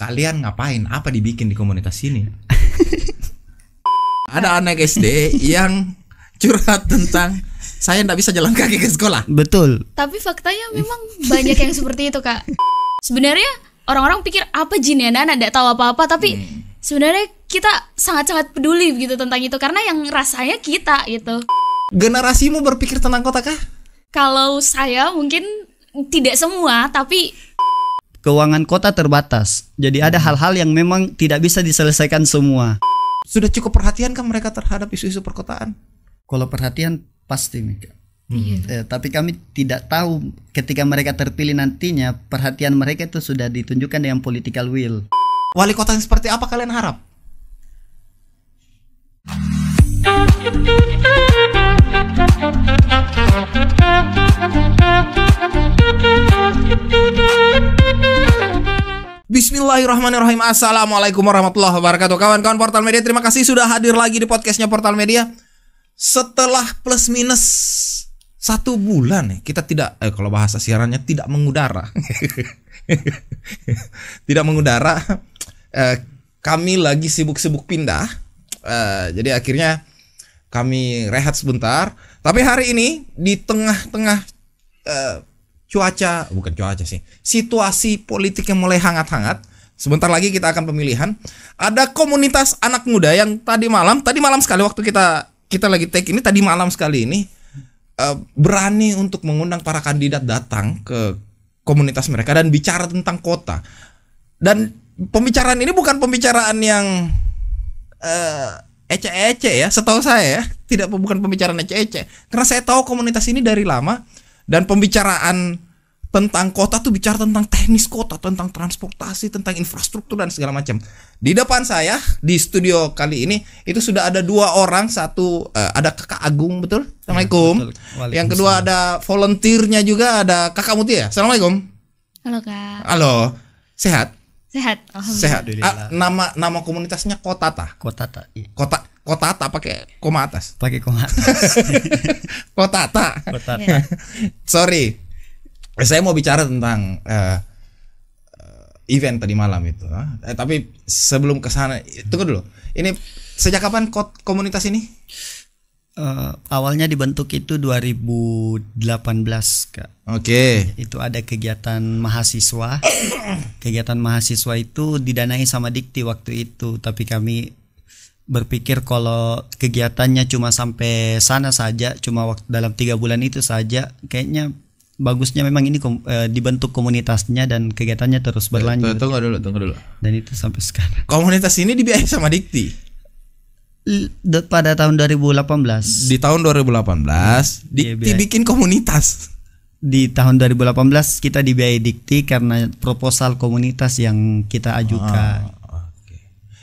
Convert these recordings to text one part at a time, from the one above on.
Kalian ngapain? Apa dibikin di komunitas ini? Ada anak SD yang curhat tentang saya nggak bisa jalan kaki ke sekolah. Betul. Tapi faktanya memang banyak yang seperti itu, Kak. Sebenarnya orang-orang pikir apa Jin ya, Nana nggak tahu apa-apa, tapi sebenarnya kita sangat-sangat peduli gitu tentang itu karena yang rasanya kita gitu. Generasimu berpikir tentang kota kah? Kalau saya mungkin tidak semua, tapi Keuangan kota terbatas. Jadi ada hal-hal yang memang tidak bisa diselesaikan semua. Sudah cukup perhatian kan mereka terhadap isu-isu perkotaan? Kalau perhatian pasti, Mika. Tapi kami tidak tahu ketika mereka terpilih nantinya perhatian mereka itu sudah ditunjukkan dengan political will. Wali kota yang seperti apa kalian harap? Bismillahirrahmanirrahim. Assalamualaikum warahmatullahi wabarakatuh. Kawan-kawan Portal Media, terima kasih sudah hadir lagi di podcastnya Portal Media. Setelah plus minus 1 bulan kita tidak, kalau bahasa siarannya tidak mengudara. Tidak mengudara. Kami lagi sibuk-sibuk pindah. Jadi akhirnya kami rehat sebentar. Tapi hari ini di tengah-tengah situasi politik yang mulai hangat-hangat. Sebentar lagi kita akan pemilihan. Ada komunitas anak muda yang tadi malam sekali waktu kita lagi take ini, tadi malam sekali ini berani untuk mengundang para kandidat datang ke komunitas mereka dan bicara tentang kota. Dan pembicaraan ini bukan pembicaraan yang ece-ece ya, setahu saya ya, bukan pembicaraan ece-ece. Karena saya tahu komunitas ini dari lama. Dan pembicaraan tentang kota tuh bicara tentang teknis kota, tentang transportasi, tentang infrastruktur dan segala macam. Di depan saya di studio kali ini itu sudah ada 2 orang, satu ada Kakak Agung, betul? Assalamualaikum. Betul. Yang kedua ada volunteernya juga, ada Kakak Muti ya. Assalamualaikum. halo Kak. Halo, sehat? Sehat. Sehat. Nama komunitasnya Kotata. Kotata. Kotata pakai koma atas. Pakai koma atas. Kotata. Kotata. Sorry. Saya mau bicara tentang event tadi malam itu. Tapi sebelum ke sana, tunggu dulu. Ini sejak kapan komunitas ini? Awalnya dibentuk itu 2018, Kak. Oke. Itu ada kegiatan mahasiswa. Kegiatan mahasiswa itu didanai sama Dikti waktu itu, tapi kami berpikir kalau kegiatannya cuma sampai sana saja, cuma dalam 3 bulan itu saja, kayaknya bagusnya memang ini dibentuk komunitasnya dan kegiatannya terus berlanjut. Tunggu dulu. Dan itu sampai sekarang. Komunitas ini dibiayai sama Dikti. Pada tahun 2018. Di tahun 2018 Dikti bikin komunitas. Di tahun 2018 kita dibiayai Dikti karena proposal komunitas yang kita ajukan.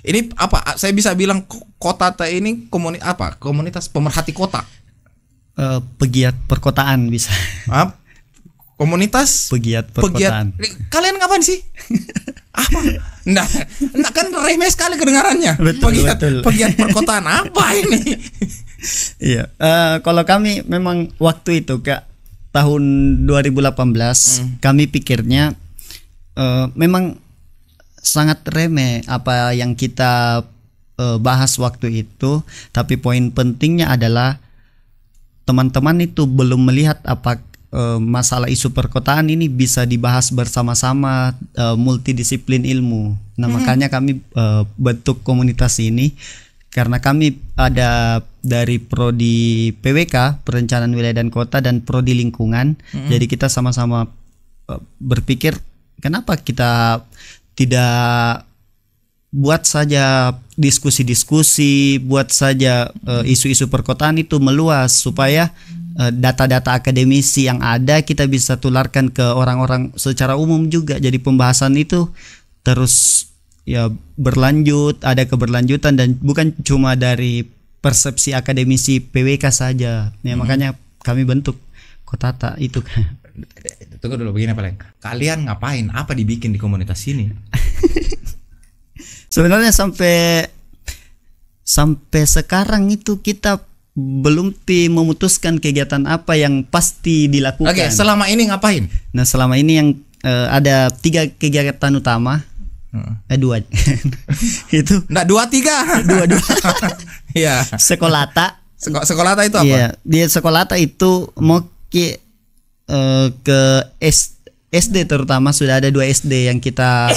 Ini apa? Saya bisa bilang Kotata ini komunitas pemerhati kota. Pegiat perkotaan bisa. Komunitas pegiat perkotaan. Kalian ngapain sih? Apa? Nah, kan remeh sekali kedengarannya. Pegiat perkotaan apa ini? Iya. Kalau kami memang waktu itu, Kak, tahun 2018 kami pikirnya memang sangat remeh apa yang kita bahas waktu itu, tapi poin pentingnya adalah teman-teman itu belum melihat apa masalah isu perkotaan ini bisa dibahas bersama-sama, multidisiplin ilmu. Nah, makanya kami bentuk komunitas ini karena kami ada dari prodi PWK, Perencanaan Wilayah dan Kota, dan prodi Lingkungan. Jadi kita sama-sama berpikir kenapa kita tidak buat saja diskusi-diskusi, buat saja isu-isu perkotaan itu meluas supaya data-data akademisi yang ada kita bisa tularkan ke orang-orang secara umum juga. Jadi pembahasan itu terus ya berlanjut, ada keberlanjutan dan bukan cuma dari persepsi akademisi PWK saja. Ya, makanya kami bentuk Kotata itu. Tunggu dulu, begini paling. Kalian ngapain? Apa dibikin di komunitas ini? Sebenarnya sampai sekarang itu kita belum memutuskan kegiatan apa yang pasti dilakukan. Oke, selama ini ngapain? Nah, selama ini yang ada 3 kegiatan utama. Dua. Itu Nggak 2 3. dua. Iya. Sekolata. Sekolata itu apa? Iya, di Sekolata itu mau ke SD terutama sudah ada 2 SD yang kita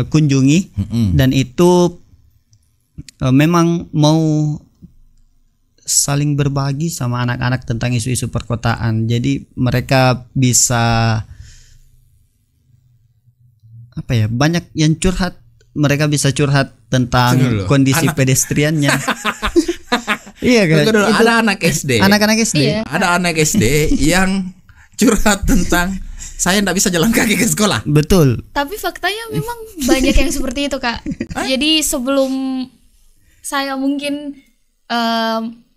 kunjungi dan itu memang mau saling berbagi sama anak-anak tentang isu-isu perkotaan. Jadi mereka bisa banyak yang curhat. Mereka bisa curhat tentang kondisi pedestriannya. Iya kan? Dulu, ada anak SD. Anak-anak SD. Iya. Ada anak SD yang curhat tentang saya nggak bisa jalan kaki ke sekolah. Betul. Tapi faktanya memang banyak yang seperti itu, Kak. Jadi sebelum saya mungkin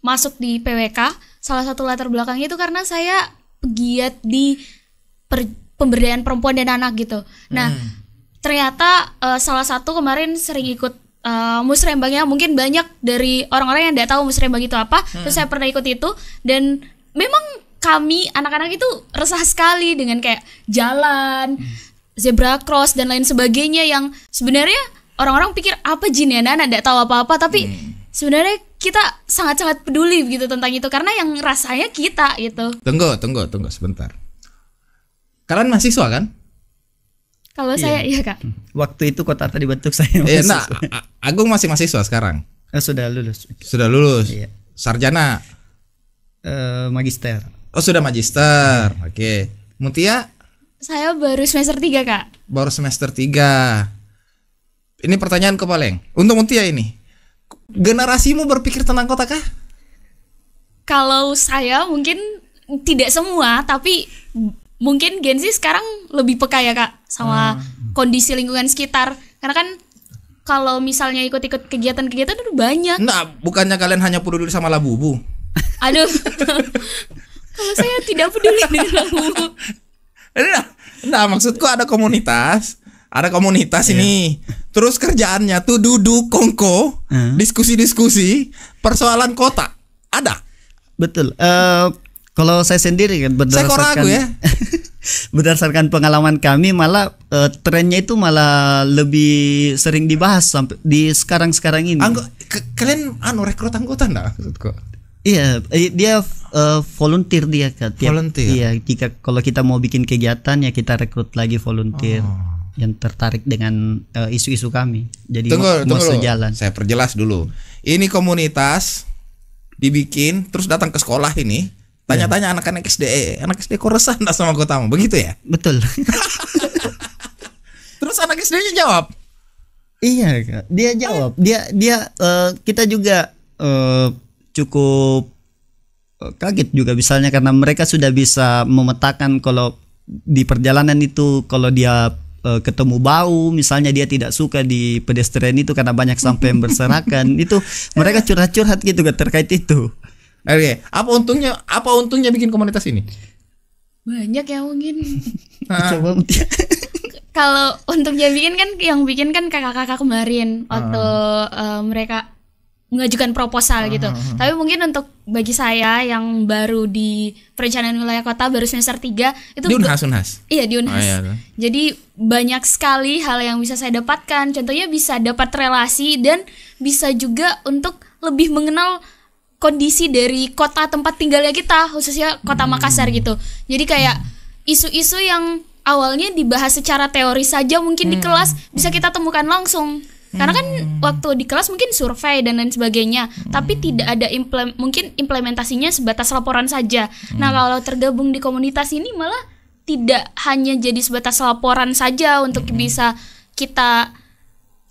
masuk di PWK, salah satu latar belakangnya itu karena saya pegiat di pemberdayaan perempuan dan anak gitu. Nah, ternyata salah satu kemarin sering ikut musrembangnya, mungkin banyak dari orang-orang yang tidak tahu musrembang itu apa. Terus saya pernah ikut itu dan memang kami anak-anak itu resah sekali dengan kayak jalan, zebra cross dan lain sebagainya yang sebenarnya orang-orang pikir apa jin ya, anak tidak tahu apa-apa, tapi sebenarnya kita sangat-sangat peduli gitu tentang itu karena yang rasanya kita gitu. Tunggu sebentar. Kalian mahasiswa kan? Kalau saya iya, Kak. Waktu itu Kota Arta dibentuk saya. Agung masih mahasiswa sekarang. Sudah lulus. Sudah lulus. Iya. Sarjana. Magister. Oh, sudah magister. Oke. Mutia? Saya baru semester 3, Kak. Baru semester 3. Ini pertanyaan ke Paleng. Untuk Mutia ini. Generasimu berpikir tentang kota kah? Kalau saya mungkin tidak semua, tapi mungkin Gen Z sekarang lebih peka ya, Kak, sama kondisi lingkungan sekitar. Karena kan kalau misalnya ikut-ikut kegiatan-kegiatan itu banyak. Nah, bukannya kalian hanya peduli sama Labubu? Aduh. Kalau saya tidak peduli dengan lagu. Nah, maksudku ada komunitas. Ada komunitas ini. Terus kerjaannya tuh duduk kongko, diskusi-diskusi persoalan kota. Ada. Betul. Kalau saya sendiri kan Saya kok ragu ya. berdasarkan pengalaman kami malah trennya itu malah lebih sering dibahas sampai di sekarang ini. Kalian rekrut anggota enggak maksudku? Iya, dia volunteer dia kan. Volunteer. Iya, kalau kita mau bikin kegiatan ya kita rekrut lagi volunteer yang tertarik dengan isu-isu kami. Jadi tunggu sejalan. Saya perjelas dulu. Ini komunitas dibikin terus datang ke sekolah ini. Tanya-tanya anak-anak SD, anak SD kok resah enggak sama kotamu? Begitu ya? Betul. Terus anak SD-nya jawab? Iya, Kak. Dia jawab. Dia kita juga cukup kaget juga misalnya karena mereka sudah bisa memetakan kalau di perjalanan itu kalau dia ketemu bau misalnya dia tidak suka di pedestrian itu karena banyak sampah yang berserakan. Itu mereka curhat-curhat gitu kan terkait itu. Oke, apa untungnya bikin komunitas ini? Banyak ya mungkin. Coba Kalau untungnya yang bikin kan kakak-kakak kemarin waktu mereka mengajukan proposal gitu. Tapi mungkin untuk bagi saya yang baru di perencanaan wilayah kota baru semester 3 itu di Unhas. Iya, di Unhas. iya. Jadi banyak sekali hal yang bisa saya dapatkan. Contohnya bisa dapat relasi dan bisa juga untuk lebih mengenal kondisi dari kota tempat tinggalnya kita, khususnya kota Makassar gitu. Jadi kayak isu-isu yang awalnya dibahas secara teori saja mungkin di kelas bisa kita temukan langsung. Karena kan waktu di kelas mungkin survei dan lain sebagainya, tapi tidak ada mungkin implementasinya sebatas laporan saja. Nah, kalau tergabung di komunitas ini malah tidak hanya jadi sebatas laporan saja untuk bisa kita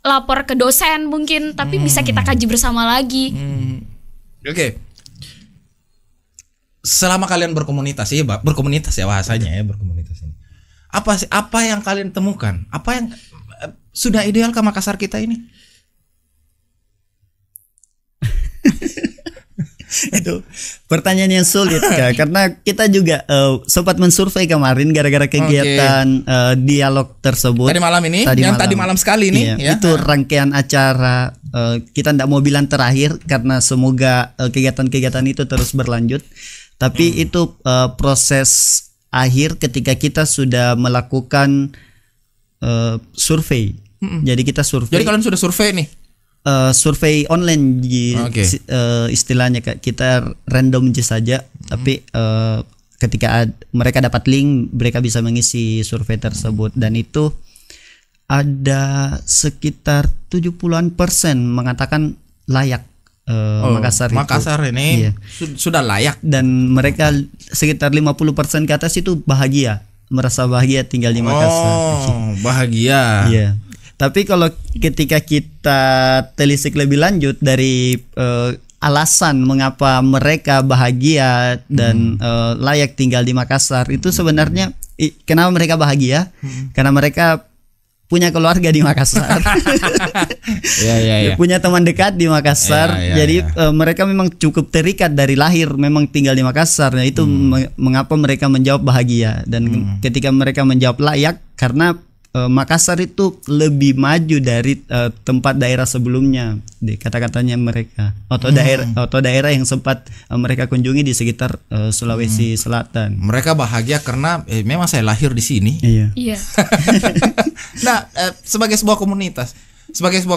lapor ke dosen mungkin, tapi bisa kita kaji bersama lagi. Oke. Selama kalian berkomunitas ya bahasanya ya berkomunitas ini. Apa yang kalian temukan? Apa yang sudah ideal ke Makassar kita ini? Itu pertanyaan yang sulit Kak, karena kita juga sempat mensurvei kemarin gara-gara kegiatan dialog tersebut. Tadi malam sekali nih. Iya, itu rangkaian acara kita tidak mau bilang terakhir karena semoga kegiatan-kegiatan itu terus berlanjut. Tapi itu proses akhir ketika kita sudah melakukan survei Jadi kita survei. Jadi kalian sudah survei nih. Survei online Oke. istilahnya Kak. Kita random saja, tapi ketika mereka dapat link, mereka bisa mengisi survei tersebut, dan itu ada sekitar 70% mengatakan layak Makassar itu. Makassar ini Iya. sudah layak. Dan mereka sekitar 50% ke atas itu bahagia, merasa bahagia tinggal di Makassar. Oh, bahagia. Iya. Tapi kalau ketika kita telisik lebih lanjut dari alasan mengapa mereka bahagia dan layak tinggal di Makassar, itu sebenarnya kenapa mereka bahagia? Karena mereka punya keluarga di Makassar. Ya. Punya teman dekat di Makassar. Jadi mereka memang cukup terikat dari lahir memang tinggal di Makassar. Nah, itu mengapa mereka menjawab bahagia, dan ketika mereka menjawab layak karena Makassar itu lebih maju dari tempat daerah sebelumnya, di kata-katanya mereka, atau daerah yang sempat mereka kunjungi di sekitar Sulawesi Selatan. Mereka bahagia karena memang saya lahir di sini. Iya. Nah, sebagai sebuah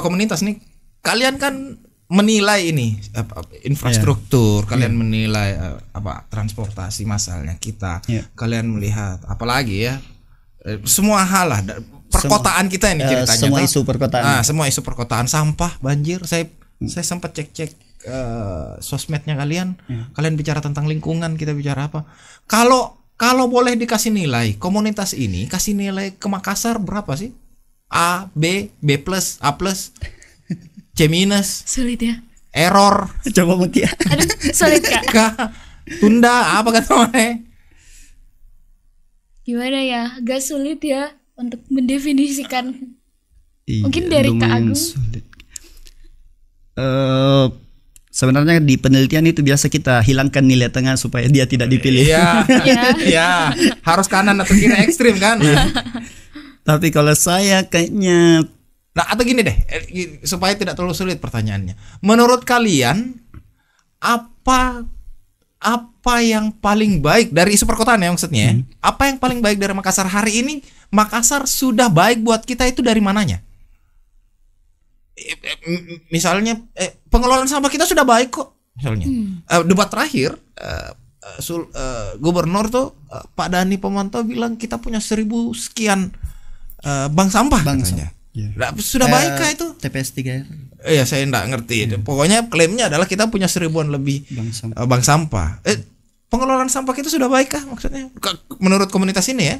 komunitas nih, kalian kan menilai ini infrastruktur, kalian menilai transportasi masalahnya kita, kalian melihat apalagi ya, semua hal lah, perkotaan kita ini ceritanya. Semua isu perkotaan. Semua isu perkotaan, sampah, banjir. Saya sempat cek sosmednya kalian. Kalian bicara tentang lingkungan, kita bicara apa? Kalau boleh dikasih nilai, komunitas ini kasih nilai ke Makassar berapa sih? A, B, B+, A+, C-, Sulit ya. error, Coba Mutia. Aduh, sulit Kak. K, tunda, apa kata mana? Gimana ya? Agak sulit ya untuk mendefinisikan. Iya, Mungkin dari Kak lumayan Agung. sulit. Sebenarnya di penelitian itu biasa kita hilangkan nilai tengah supaya dia tidak dipilih. Iya, harus kanan atau kiri ekstrim kan? Tapi kalau saya kayaknya Nah, atau gini deh, supaya tidak terlalu sulit pertanyaannya. Menurut kalian apa yang paling baik dari isu perkotaan ya maksudnya? Apa yang paling baik dari Makassar hari ini? Makassar sudah baik buat kita itu dari mananya? Misalnya pengelolaan sampah kita sudah baik kok. Misalnya debat terakhir gubernur tuh Pak Dhani Pomanto bilang kita punya 1.000 sekian bank sampah katanya. Nah, sudah baik kah itu? TPS 3R. Iya, saya enggak ngerti. Pokoknya klaimnya adalah kita punya 1.000-an lebih bank sampah. Pengelolaan sampah kita sudah baik kah maksudnya? Menurut komunitas ini ya?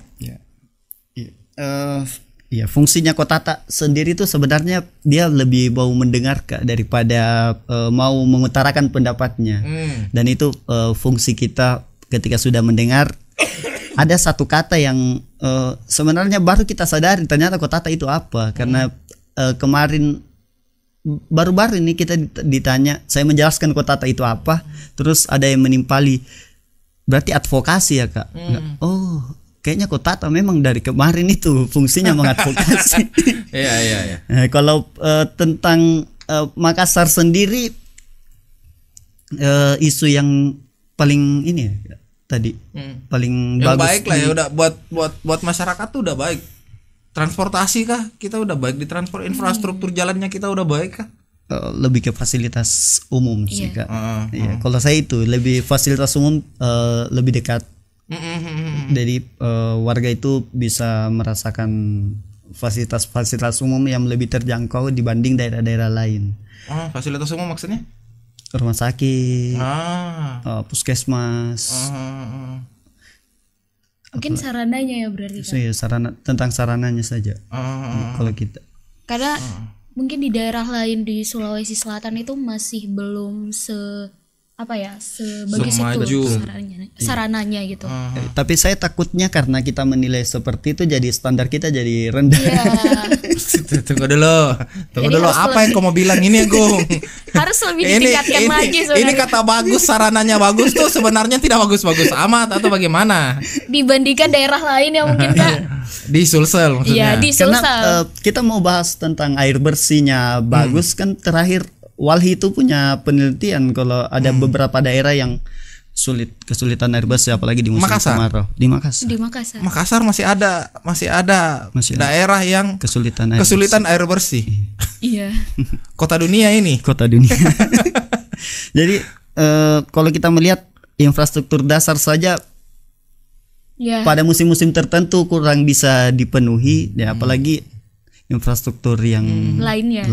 Iya, fungsinya Kotata sendiri itu sebenarnya dia lebih mau mendengar daripada mau mengutarakan pendapatnya. Dan itu fungsi kita ketika sudah mendengar. Ada satu kata yang sebenarnya baru kita sadari ternyata Kotata itu apa, karena kemarin baru-baru ini kita ditanya, saya menjelaskan Kotata itu apa, terus ada yang menimpali berarti advokasi ya Kak. Oh, kayaknya Kotata memang dari kemarin itu fungsinya mengadvokasi. Iya. Kalau tentang Makassar sendiri, isu yang paling ini ya tadi paling yang bagus baik lah ya, udah buat masyarakat tuh udah baik. Transportasi kah kita udah baik di infrastruktur jalannya kita udah baik kah? Lebih ke fasilitas umum sih Kak. Iya. Kalau saya itu lebih fasilitas umum lebih dekat. Jadi warga itu bisa merasakan fasilitas umum yang lebih terjangkau dibanding daerah-daerah lain. Fasilitas umum maksudnya? Rumah sakit, puskesmas. Mungkin sarananya ya berarti Kak. Iya, tentang sarananya saja. Kalau kita. Karena mungkin di daerah lain di Sulawesi Selatan itu masih belum sebagus itu sarananya gitu. Tapi saya takutnya karena kita menilai seperti itu jadi standar kita jadi rendah. Iya. Tunggu dulu apa yang kau mau bilang ini Gung? Harus lebih ditingkatkan lagi sebenarnya. Ini kata bagus, sarananya bagus tuh sebenarnya tidak bagus-bagus amat atau bagaimana? Dibandingkan daerah lain yang mungkin Kak. Di Sulsel maksudnya. Iya, di Sulsel. Karena kita mau bahas tentang air bersihnya bagus kan, terakhir Walhi itu punya penelitian kalau ada beberapa daerah yang kesulitan Airbus apalagi di musim Makassar. kemarau. Di Makassar. Di Makassar. Makassar masih ada Masih ada. daerah yang Kesulitan air bersih. Iya. Kota dunia ini. kota dunia. Jadi kalau kita melihat infrastruktur dasar saja Ya. pada musim-musim tertentu kurang bisa dipenuhi, ya apalagi infrastruktur yang Lainnya.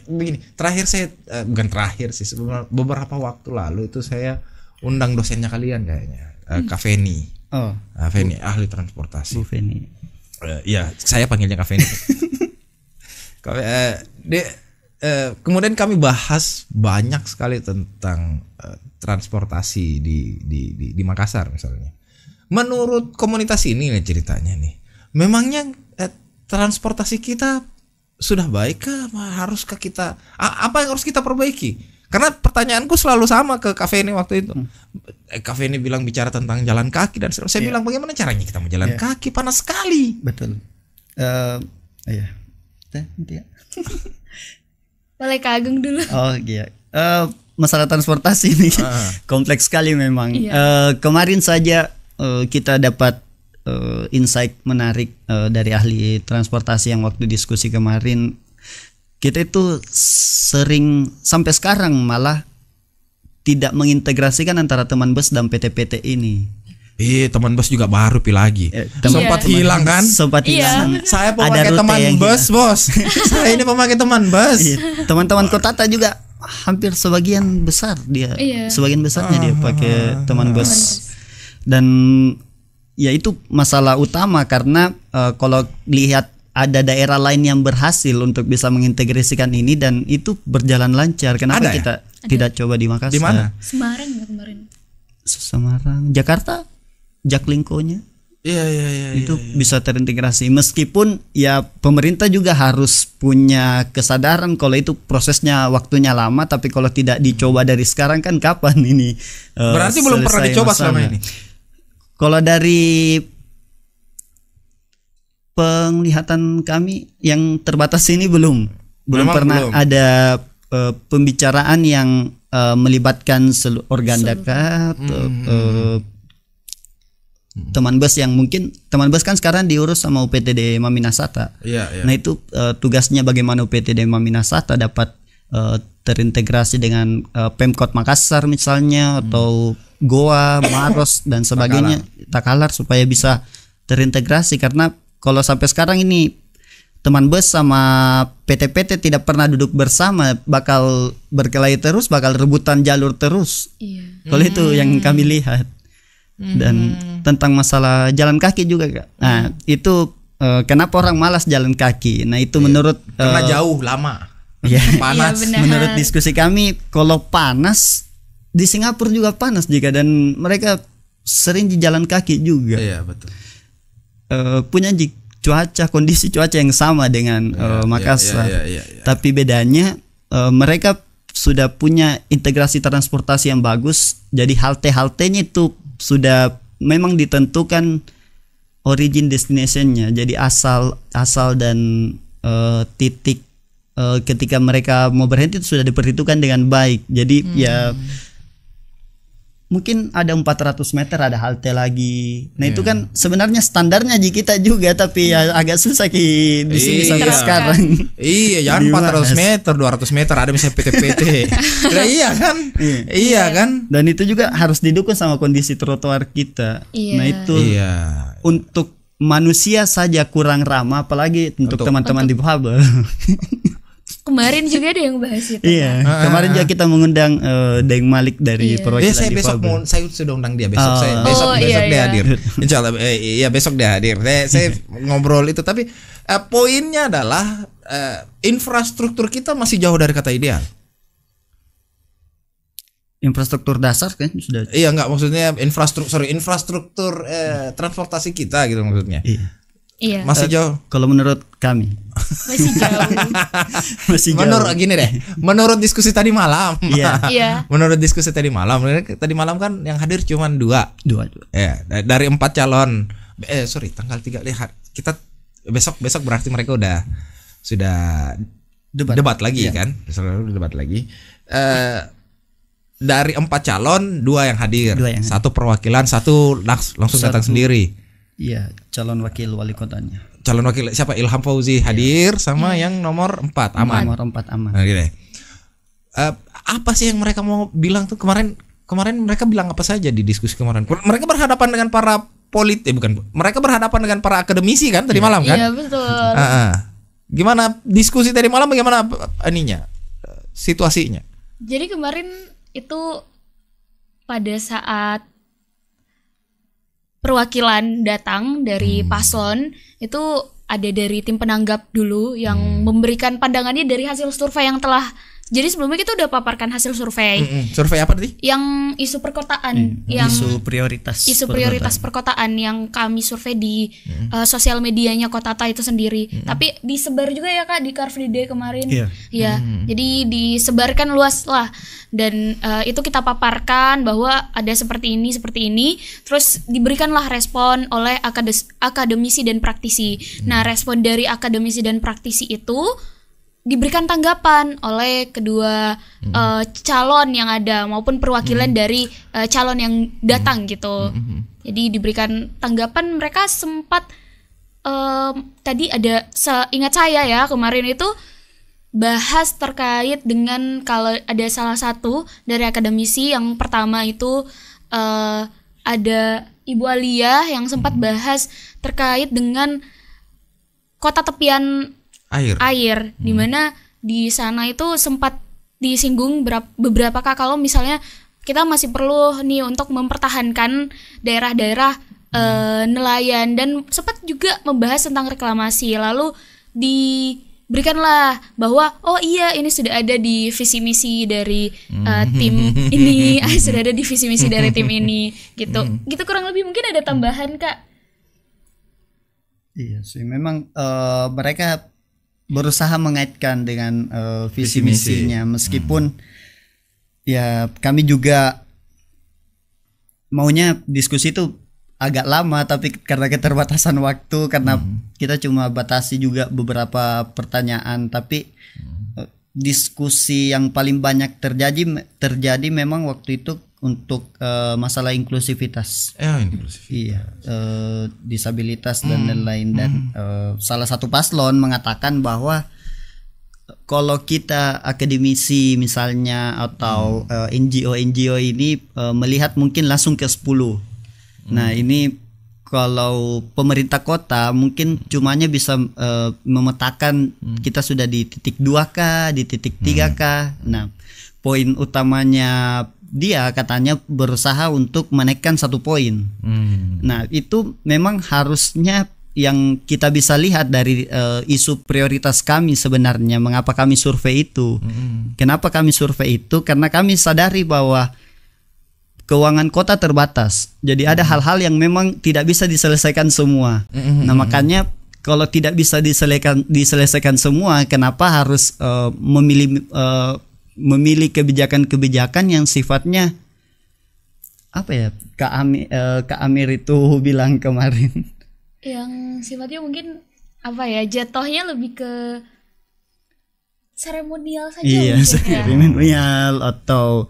Begini, terakhir saya bukan terakhir sih, beberapa waktu lalu itu saya undang dosennya kalian kayaknya, Kak Feni. Oh, Feni ahli transportasi. Bu Feni. Iya, saya panggilnya Kak Feni. Kemudian kami bahas banyak sekali tentang transportasi di Makassar misalnya. Menurut komunitas ini nih ceritanya nih, memangnya transportasi kita sudah baik kah? Haruskah kita apa yang harus kita perbaiki? Karena pertanyaanku selalu sama ke Kak Feni waktu itu. Kak Feni bilang bicara tentang jalan kaki dan saya bilang bagaimana caranya kita mau jalan kaki, panas sekali. Betul. Iya. Boleh Kak Agung dulu. Oh iya. Masalah transportasi ini kompleks sekali memang. Kemarin saja kita dapat insight menarik dari ahli transportasi yang waktu diskusi kemarin. Kita itu sering sampai sekarang malah tidak mengintegrasikan antara teman bus dan PT-PT ini. Teman bus juga baru lagi. Sempat hilang kan? Sempat hilang. Saya pemakai teman bus, Bos. Saya ini pemakai teman bus. Teman-teman Kotata juga hampir sebagian besar dia. Sebagian besarnya dia pakai teman bus. Dan ya itu masalah utama karena kalau lihat ada daerah lain yang berhasil untuk bisa mengintegrasikan ini dan itu berjalan lancar. Kenapa kita tidak coba di Makassar? Di mana? Semarang ya kemarin. Semarang, Jakarta, Jaklingko-nya. Iya. Itu bisa terintegrasi meskipun ya pemerintah juga harus punya kesadaran kalau itu prosesnya waktunya lama, tapi kalau tidak dicoba dari sekarang kan kapan ini? Berarti belum pernah dicoba selama ini. Kalau dari penglihatan kami yang terbatas ini belum pernah ada pembicaraan yang melibatkan seluruh organ dakat, teman bus yang mungkin teman bus kan sekarang diurus sama UPTD Maminasata. Nah itu tugasnya bagaimana UPTD Maminasata dapat terintegrasi dengan Pemkot Makassar misalnya atau Goa, Maros dan sebagainya, Takalar supaya bisa terintegrasi karena kalau sampai sekarang ini teman bus sama PT-PT tidak pernah duduk bersama, bakal berkelahi terus, bakal rebutan jalur terus. Kalau itu yang kami lihat. Dan tentang masalah jalan kaki juga Kak. Nah itu kenapa orang malas jalan kaki? Nah itu menurut karena jauh lama. Panas. Menurut diskusi kami kalau panas di Singapura juga panas jika dan mereka sering di jalan kaki juga. Iya betul. Punya kondisi cuaca yang sama dengan Makassar. Tapi bedanya mereka sudah punya integrasi transportasi yang bagus. Jadi halte-haltenya itu sudah memang ditentukan origin destination-nya. Jadi asal dan titik ketika mereka mau berhenti itu sudah diperhitungkan dengan baik. Jadi ya mungkin ada 400 meter ada halte lagi. Nah itu kan sebenarnya standarnya di kita juga, tapi ya agak susah di sini sampai sekarang. Iya, jangan 400 meter, 200 meter ada misalnya PT-PT. Nah, iya kan? Iya kan? Dan itu juga harus didukung sama kondisi trotoar kita. Nah itu untuk manusia saja kurang ramah, apalagi untuk teman-teman difabel. Kemarin juga ada yang bahas itu. Iya. Kemarin juga kita mengundang Deng Malik dari perwakilan saya besok saya sudah undang dia besok. Besok dia hadir. Insyaallah besok dia hadir. Saya ngobrol itu, tapi poinnya adalah infrastruktur kita masih jauh dari kata ideal. Infrastruktur dasar kan sudah. Iya, enggak, maksudnya infrastruktur transportasi kita gitu maksudnya. Iya. Masih jauh. Kalau menurut kami masih jauh. Masih jauh. Menurut gini deh, menurut diskusi tadi malam. Iya. Menurut diskusi tadi malam kan yang hadir cuma dua. Ya, dari 4 calon. Tanggal 3 lihat. Kita besok berarti mereka sudah debat lagi kan? Debat lagi. dari 4 calon 2 yang hadir, Dua yang hadir. 1 perwakilan, 1 langsung datang Satu. sendiri. Iya, calon wakil wali kotanya. Calon wakil siapa? Ilham Fauzi hadir sama yang nomor 4 aman. Nomor 4 aman. Nah, gitu. Apa sih yang mereka mau bilang tuh kemarin mereka bilang apa saja di diskusi kemarin? Mereka berhadapan dengan para mereka berhadapan dengan para akademisi kan tadi malam kan? Iya betul. Gimana diskusi tadi malam? Bagaimana situasinya? Jadi kemarin itu pada saat perwakilan datang dari paslon itu ada dari tim penanggap dulu yang memberikan pandangannya dari hasil survei yang telah. Jadi sebelumnya kita udah paparkan hasil survei. Survei apa tadi? Yang isu perkotaan, yang Isu prioritas perkotaan yang kami survei di sosial medianya Kotata itu sendiri. Tapi disebar juga ya Kak di Car Free Day kemarin. Iya. Ya, jadi disebarkan luas lah. Dan itu kita paparkan bahwa ada seperti ini. Terus diberikanlah respon oleh akademisi dan praktisi. Nah, respon dari akademisi dan praktisi itu diberikan tanggapan oleh kedua calon yang ada maupun perwakilan dari calon yang datang gitu. Jadi diberikan tanggapan, mereka sempat tadi ada seingat saya ya kemarin itu bahas terkait dengan kalau ada salah satu dari akademisi yang pertama itu ada Ibu Alia yang sempat bahas terkait dengan kota tepian air di mana di sana itu sempat disinggung beberapa kali kalau misalnya kita masih perlu nih untuk mempertahankan daerah-daerah nelayan dan sempat juga membahas tentang reklamasi. Lalu diberikanlah bahwa oh iya ini sudah ada di visi misi dari tim ini, sudah ada di visi misi dari tim ini gitu. Gitu kurang lebih. Mungkin ada tambahan Kak. Iya sih, memang mereka berusaha mengaitkan dengan visi misinya, meskipun ya kami juga maunya diskusi itu agak lama, tapi karena keterbatasan waktu, karena kita cuma batasi juga beberapa pertanyaan, tapi diskusi yang paling banyak terjadi memang waktu itu untuk masalah inklusivitas. Iya, disabilitas dan lain-lain. Dan salah satu paslon mengatakan bahwa kalau kita akademisi misalnya atau NGO ini melihat mungkin langsung ke 10. Nah, ini kalau pemerintah kota mungkin cumanya bisa memetakan kita sudah di titik 2K, di titik 3K. Nah, poin utamanya dia katanya berusaha untuk menaikkan 1 poin. Nah, itu memang harusnya yang kita bisa lihat dari isu prioritas kami sebenarnya. Mengapa kami survei itu? Kenapa kami survei itu? Karena kami sadari bahwa keuangan kota terbatas. Jadi ada hal-hal yang memang tidak bisa diselesaikan semua. Nah, makanya kalau tidak bisa diselesaikan semua, kenapa harus memilih kebijakan-kebijakan yang sifatnya apa ya? Kak Amir itu bilang kemarin. Yang sifatnya mungkin apa ya? Jatuhnya lebih ke seremonial saja. Iya, seremonial atau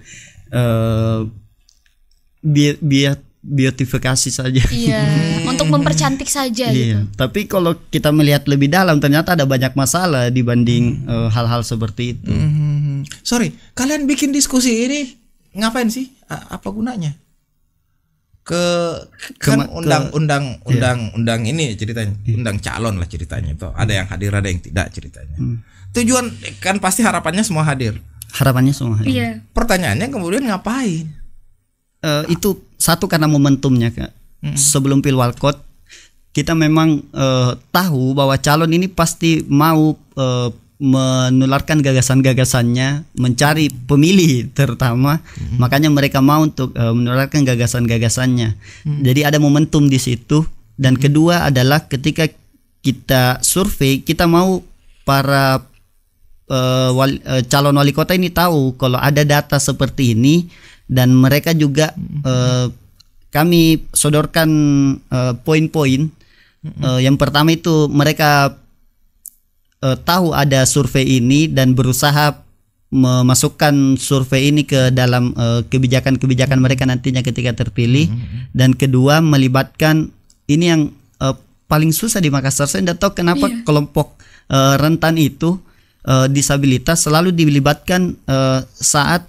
biotifikasi saja. Iya, untuk mempercantik saja gitu. Tapi kalau kita melihat lebih dalam, ternyata ada banyak masalah dibanding hal-hal seperti itu. Sorry, kalian bikin diskusi ini ngapain sih? Apa gunanya? Kan undang ini ceritanya, undang calon lah ceritanya itu. Ada yang hadir, ada yang tidak ceritanya. Tujuan kan pasti harapannya semua hadir. Harapannya semua hadir. Iya. Pertanyaannya kemudian ngapain? Itu satu karena momentumnya Kak. Sebelum Pilwalkot kita memang tahu bahwa calon ini pasti mau menularkan gagasan-gagasannya, mencari pemilih terutama. Makanya mereka mau untuk menularkan gagasan-gagasannya. Jadi ada momentum di situ. Dan kedua adalah ketika kita survei, kita mau para calon wali kota ini tahu kalau ada data seperti ini. Dan mereka juga kami sodorkan poin-poin. Yang pertama itu mereka tahu ada survei ini dan berusaha memasukkan survei ini ke dalam kebijakan-kebijakan mereka nantinya ketika terpilih. Dan kedua, melibatkan ini yang paling susah di Makassar. Saya tidak tahu kenapa kelompok rentan itu disabilitas selalu dilibatkan saat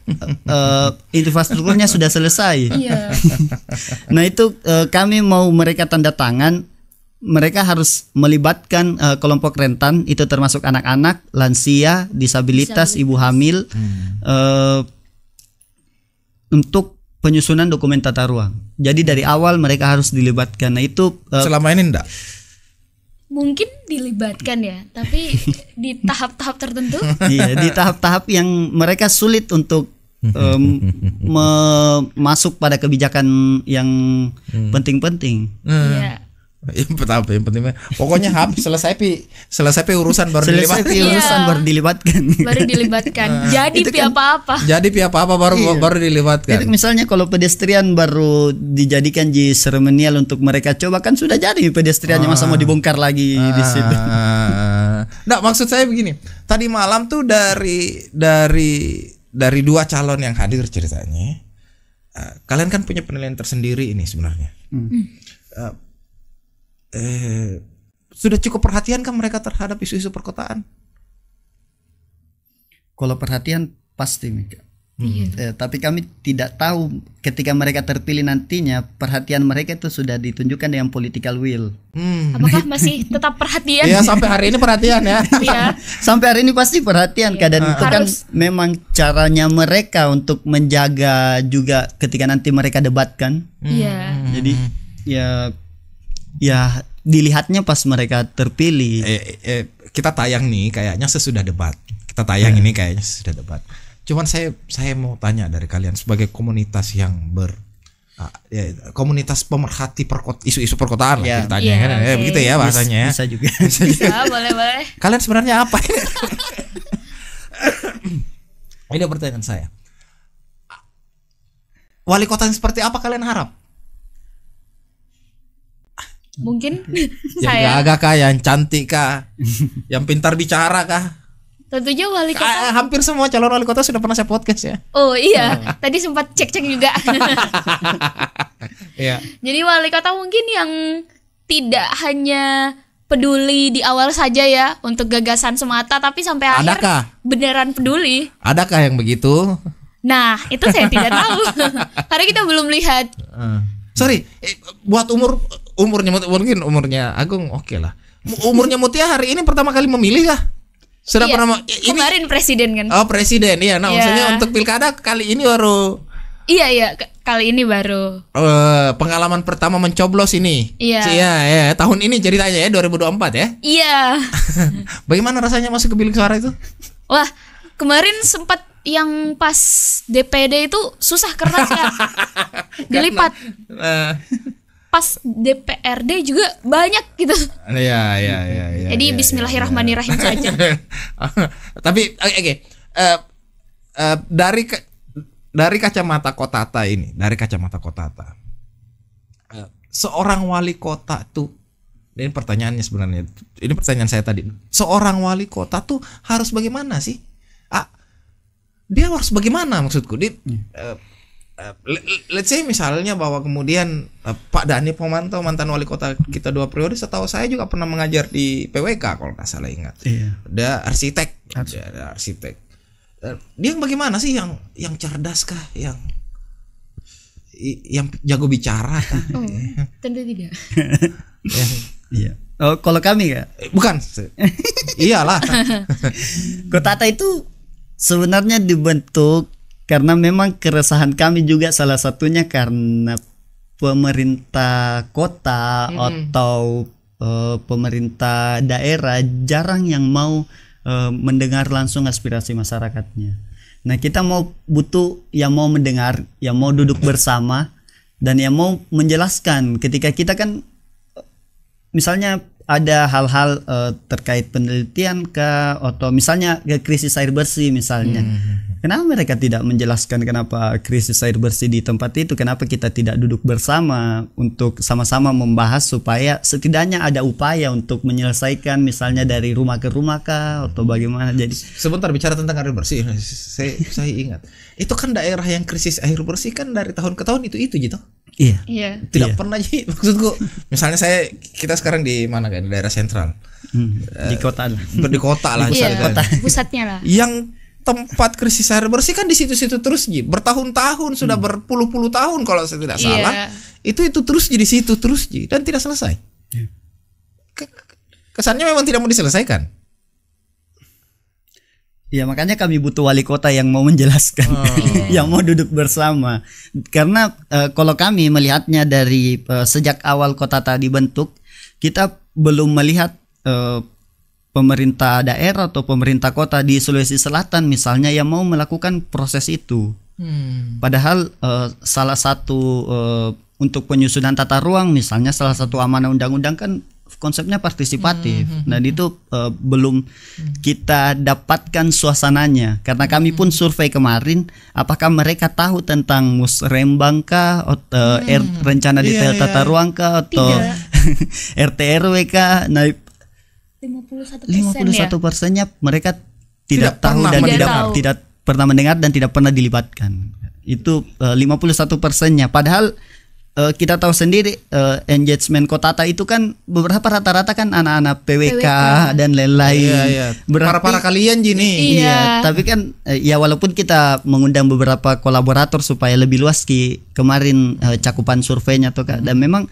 infrastrukturnya sudah selesai. Iya. Nah itu kami mau mereka tanda tangan, mereka harus melibatkan kelompok rentan, itu termasuk anak-anak, lansia, disabilitas, ibu hamil, untuk penyusunan dokumen tata ruang. Jadi dari awal mereka harus dilibatkan. Nah itu Selama ini enggak? Mungkin dilibatkan ya, tapi di tahap-tahap tertentu. iya, di tahap-tahap yang mereka sulit untuk masuk pada kebijakan yang penting-penting. Iya. Yang penting pokoknya habis selesai urusan baru Selesai dilibatkan. urusan baru dilibatkan. Baru dilibatkan. Jadi Itu pi kan- apa-apa. Jadi pihak apa baru dilibatkan. Itu misalnya kalau pedestrian baru dijadikan di seremonial untuk mereka coba, kan sudah jadi pedestriannya, masa mau dibongkar lagi di situ. Nah, maksud saya begini. Tadi malam tuh dari dua calon yang hadir ceritanya. Kalian kan punya penilaian tersendiri ini sebenarnya. Sudah cukup perhatian kan mereka terhadap isu-isu perkotaan? Kalau perhatian pasti, Mika. Iya. Tapi kami tidak tahu ketika mereka terpilih nantinya perhatian mereka itu sudah ditunjukkan dengan political will. Apakah masih tetap perhatian? Iya, sampai hari ini perhatian ya. Iya. Sampai hari ini pasti perhatian, dan itu kan Harus. memang caranya mereka untuk menjaga juga ketika nanti mereka debatkan. Iya. Jadi ya dilihatnya pas mereka terpilih. Kita tayang nih kayaknya sesudah debat. Kita tayang ini kayaknya sesudah debat. Cuman saya mau tanya dari kalian sebagai komunitas yang komunitas pemerhati isu-isu perkotaan lah ceritanya Iya, kan. oke. Begitu ya bahasanya. Bisa juga. Bisa, boleh. Kalian sebenarnya apa? Ini pertanyaan saya. Wali kota yang seperti apa kalian harap? Mungkin Yang saya gagah kah, yang cantik kah, yang pintar bicara kah? tentunya wali kota. Hampir semua calon wali kota sudah pernah saya podcast ya. Oh iya, tadi sempat cek-cek juga. Iya. Jadi wali kota mungkin yang tidak hanya peduli di awal saja ya untuk gagasan semata, tapi sampai akhir Adakah? beneran peduli. Adakah yang begitu? Nah, itu saya tidak tahu. Karena kita belum lihat. Sorry, buat umurnya mungkin umurnya Agung oke lah. Umurnya Mutia hari ini pertama kali memilih kah? Sudah Iya, pernah kemarin presiden kan. Oh, presiden iya. Nah, Iya. maksudnya untuk pilkada kali ini baru Iya, kali ini baru. pengalaman pertama mencoblos ini. Iya. Iya, tahun ini ceritanya ya 2024 ya. Iya. Bagaimana rasanya masuk ke bilik suara itu? Wah, kemarin sempat yang pas DPD itu susah keras ya. Dilipat. Pas DPRD juga banyak gitu. Iya. Jadi bismillahirrahmanirrahim saja. Tapi oke. Dari kacamata Kotata ini, seorang wali kota tuh, ini pertanyaannya sebenarnya, ini pertanyaan saya tadi, seorang wali kota tuh harus bagaimana sih? Dia harus bagaimana maksudku? Let's say misalnya bahwa kemudian Pak Dhani Pomanto mantan wali kota kita 2 periode, setahu saya juga pernah mengajar di PWK kalau nggak salah ingat. Iya. Dia arsitek. Dia arsitek. Dia bagaimana sih, yang cerdas kah, yang jago bicara kah? Oh, tentu tidak. Iya. Oh, kalau kami ya, Bukan. Iyalah. Kotata itu sebenarnya dibentuk karena memang keresahan kami juga, salah satunya karena pemerintah kota atau pemerintah daerah jarang yang mau mendengar langsung aspirasi masyarakatnya. Nah, kita butuh yang mau mendengar, yang mau duduk bersama, dan yang mau menjelaskan. Ketika kita kan misalnya ada hal-hal terkait penelitian kah, atau misalnya krisis air bersih misalnya. Kenapa mereka tidak menjelaskan kenapa krisis air bersih di tempat itu? Kenapa kita tidak duduk bersama untuk sama-sama membahas supaya setidaknya ada upaya untuk menyelesaikan, misalnya dari rumah ke rumah kah, atau bagaimana? Jadi sebentar, bicara tentang air bersih, saya ingat itu kan daerah yang krisis air bersih kan dari tahun ke tahun itu gitu. Iya. Tidak pernah, maksudku misalnya kita sekarang di mana kan, di daerah sentral, di kota lah. Di kota lah, pusatnya lah. Yang tempat krisis air bersih kan di situ-situ terus bertahun-tahun, sudah berpuluh-puluh tahun kalau saya tidak salah. Itu terus di situ terus dan tidak selesai. Kesannya memang tidak mau diselesaikan. Ya makanya kami butuh wali kota yang mau menjelaskan, yang mau duduk bersama. Karena kalau kami melihatnya dari sejak awal kota tadi dibentuk, kita belum melihat pemerintah daerah atau pemerintah kota di Sulawesi Selatan misalnya yang mau melakukan proses itu. Padahal salah satu untuk penyusunan tata ruang misalnya, salah satu amanah undang-undang kan konsepnya partisipatif. Dan itu belum kita dapatkan suasananya. Karena kami pun survei kemarin, apakah mereka tahu tentang Musrembang kah, atau rencana detail tata ruang kah, atau RT RW kah? Nah, 51%-nya mereka tidak tahu dan tidak pernah mendengar dan tidak pernah dilibatkan. Itu 51%-nya. Padahal kita tahu sendiri engagement Kotata itu kan beberapa rata-rata kan anak-anak PWK dan lain-lain. Para kalian gini. Iya, tapi kan ya walaupun kita mengundang beberapa kolaborator supaya lebih luas kemarin cakupan surveinya tuh Kak, dan memang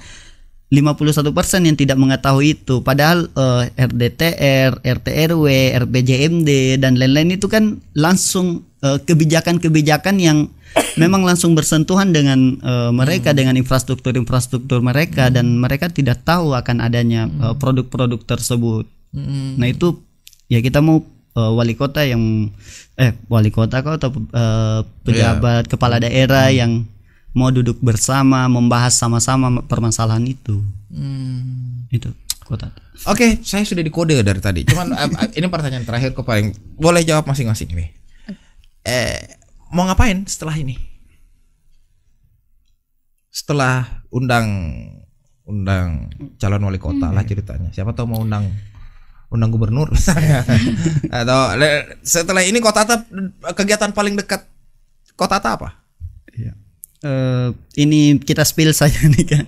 51% yang tidak mengetahui itu. Padahal RDTR, RT RW, RPJMD dan lain-lain itu kan langsung kebijakan-kebijakan yang memang langsung bersentuhan dengan mereka, dengan infrastruktur mereka, dan mereka tidak tahu akan adanya produk-produk tersebut. Nah itu ya kita mau wali kota atau pejabat kepala daerah yang mau duduk bersama, membahas sama-sama permasalahan itu. Itu kota. Oke, saya sudah dikode dari tadi. Cuman ini pertanyaan terakhir boleh jawab masing-masing ini. Mau ngapain setelah ini? Setelah undang calon wali kota lah ceritanya. Siapa tahu mau undang gubernur misalnya. Atau setelah ini Kotata, kegiatan paling dekat Kotata apa? Iya. Ini kita spill saja nih kan.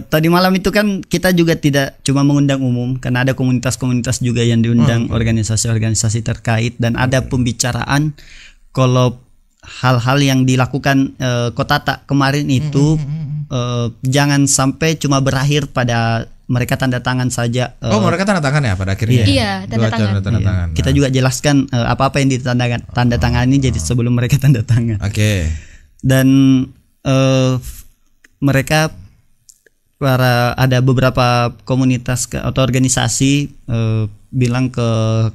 Tadi malam itu kan kita juga tidak cuma mengundang umum, karena ada komunitas-komunitas juga yang diundang, organisasi-organisasi terkait, dan ada pembicaraan kalau hal-hal yang dilakukan Kotata kemarin itu jangan sampai cuma berakhir pada mereka tanda tangan saja. Mereka tanda tangan ya pada akhirnya. Iya, tanda tangan. Kita juga jelaskan apa-apa yang tanda tangani jadi sebelum mereka tanda tangan. Oke. Dan mereka ada beberapa komunitas atau organisasi bilang ke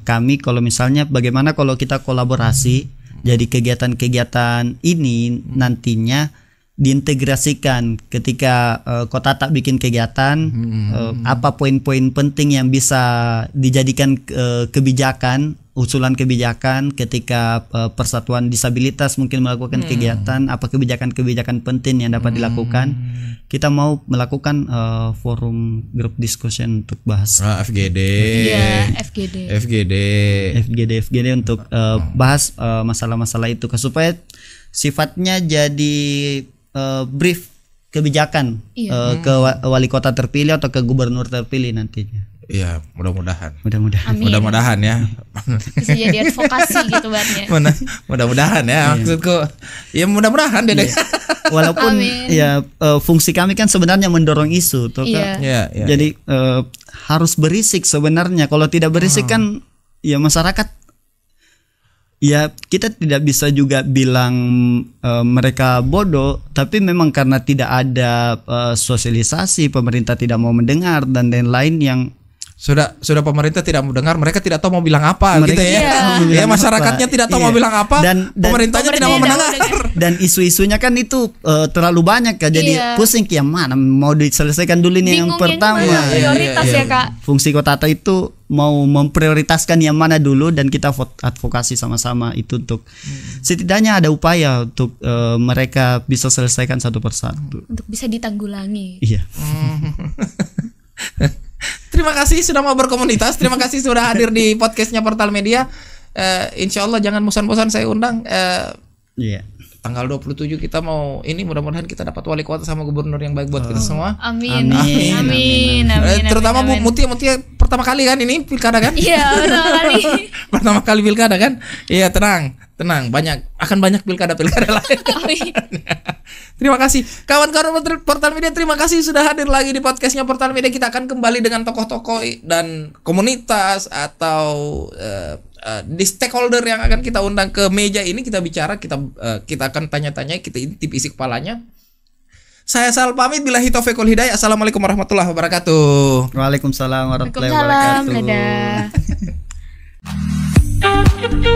kami kalau misalnya bagaimana kalau kita kolaborasi, jadi kegiatan-kegiatan ini nantinya diintegrasikan ketika Kotata bikin kegiatan, apa poin-poin penting yang bisa dijadikan kebijakan, usulan kebijakan ketika Persatuan Disabilitas mungkin melakukan kegiatan, apa kebijakan-kebijakan penting yang dapat dilakukan. Kita mau melakukan forum group discussion untuk bahas FGD. Iya, FGD untuk bahas masalah-masalah itu supaya sifatnya jadi brief kebijakan ke wali kota terpilih atau ke gubernur terpilih nantinya. Iya, mudah-mudahan. Amin. Mudah-mudahan ya. Bisa jadi advokasi gitu bannya. Mudah-mudahan ya, maksudku. Ya mudah-mudahan deh. Walaupun ya fungsi kami kan sebenarnya mendorong isu tuh kan. Jadi harus berisik sebenarnya. Kalau tidak berisik kan ya masyarakat, ya kita tidak bisa juga bilang mereka bodoh, tapi memang karena tidak ada sosialisasi, pemerintah tidak mau mendengar dan lain-lain yang sudah pemerintah tidak mau dengar, mereka tidak tahu mau bilang apa gitu ya. Ya masyarakatnya tidak tahu mau bilang apa, dan pemerintahnya tidak mau mendengar. Dan isu-isunya kan itu terlalu banyak Kak. Jadi Iya. pusing yang mana mau diselesaikan dulu nih yang Bingung pertama. yang mana prioritas ya Kak. Fungsi Kotata itu mau memprioritaskan yang mana dulu dan kita advokasi sama-sama itu untuk setidaknya ada upaya untuk mereka bisa selesaikan satu persatu. Untuk bisa ditanggulangi. Iya. Terima kasih sudah mau berkomunitas. Terima kasih sudah hadir di podcastnya Portal Media. Insya Allah jangan bosan-bosan saya undang. Iya. Tanggal 27 kita mau ini, mudah-mudahan kita dapat wali kota sama gubernur yang baik buat kita semua. Amin. Amin. Amin. Amin. Terutama amin, amin. Mutia pertama kali kan ini pilkada kan? Iya, benar kali. Pertama kali pilkada kan? Iya, tenang. Akan banyak pilkada lain. Amin. Terima kasih kawan-kawan Portal Media, terima kasih sudah hadir lagi di podcastnya Portal Media. Kita akan kembali dengan tokoh-tokoh dan komunitas atau di stakeholder yang akan kita undang ke meja ini. Kita bicara, kita akan tanya-tanya, kita intip isi kepalanya. Saya Sal pamit, billahi taufiq wal hidayah. Assalamualaikum warahmatullahi wabarakatuh. Waalaikumsalam warahmatullahi Waalaikumsalam. wabarakatuh. Dadah.